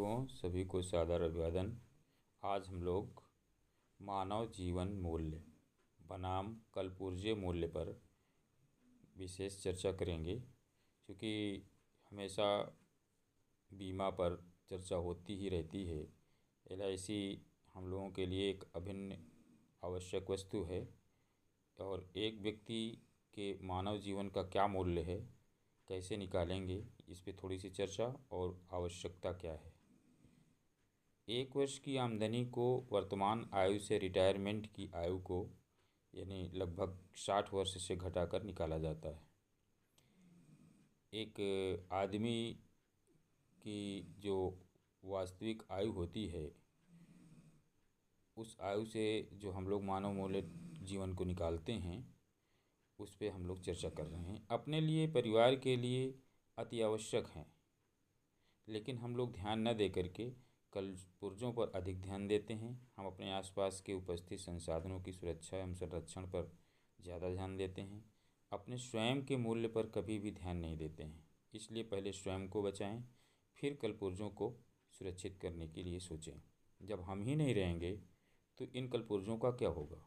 मित्रों, सभी को सादर अभिवादन। आज हम लोग मानव जीवन मूल्य बनाम कलपुर्जे मूल्य पर विशेष चर्चा करेंगे, क्योंकि हमेशा बीमा पर चर्चा होती ही रहती है। LIC हम लोगों के लिए एक अभिन्न आवश्यक वस्तु है और एक व्यक्ति के मानव जीवन का क्या मूल्य है, कैसे निकालेंगे, इस पे थोड़ी सी चर्चा और आवश्यकता क्या है। 1 वर्ष की आमदनी को वर्तमान आयु से रिटायरमेंट की आयु को यानी लगभग 60 वर्ष से घटाकर निकाला जाता है। एक आदमी की जो वास्तविक आयु होती है, उस आयु से जो हम लोग मानव मूल्य जीवन को निकालते हैं, उस पे हम लोग चर्चा कर रहे हैं। अपने लिए, परिवार के लिए अति आवश्यक हैं, लेकिन हम लोग ध्यान न दे करके कल पुर्जों पर अधिक ध्यान देते हैं। हम अपने आसपास के उपस्थित संसाधनों की सुरक्षा एवं संरक्षण पर ज़्यादा ध्यान देते हैं। अपने स्वयं के मूल्य पर कभी भी ध्यान नहीं देते हैं। इसलिए पहले स्वयं को बचाएं, फिर कल पुर्जों को सुरक्षित करने के लिए सोचें। जब हम ही नहीं रहेंगे तो इन कल पुर्जों का क्या होगा।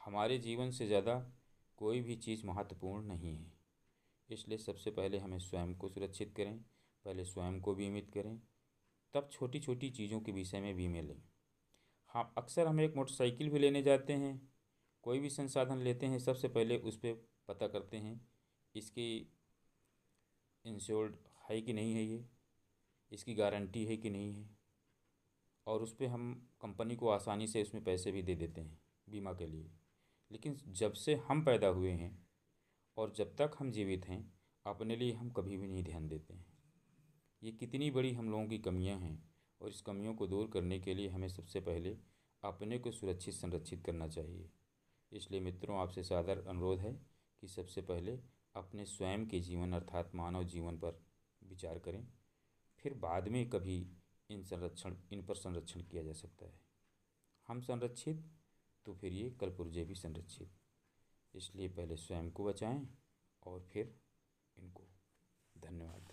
हमारे जीवन से ज़्यादा कोई भी चीज़ महत्वपूर्ण नहीं है। इसलिए सबसे पहले हमें स्वयं को सुरक्षित करें, पहले स्वयं को बीमित करें, तब छोटी छोटी चीज़ों के विषय में बीमे लें। हाँ, अक्सर हम एक मोटरसाइकिल भी लेने जाते हैं, कोई भी संसाधन लेते हैं, सबसे पहले उस पर पता करते हैं इसकी इंश्योर्ड है कि नहीं है, इसकी गारंटी है कि नहीं है, और उस पर हम कंपनी को आसानी से उसमें पैसे भी दे देते हैं बीमा के लिए। लेकिन जब से हम पैदा हुए हैं और जब तक हम जीवित हैं, अपने लिए हम कभी भी नहीं ध्यान देते हैं। ये कितनी बड़ी हम लोगों की कमियां हैं, और इस कमियों को दूर करने के लिए हमें सबसे पहले अपने को सुरक्षित संरक्षित करना चाहिए। इसलिए मित्रों, आपसे सादर अनुरोध है कि सबसे पहले अपने स्वयं के जीवन अर्थात मानव जीवन पर विचार करें, फिर बाद में कभी इन पर संरक्षण किया जा सकता है। हम संरक्षित तो फिर ये कल पुर्जे भी संरक्षित। इसलिए पहले स्वयं को बचाएं और फिर इनको। धन्यवाद।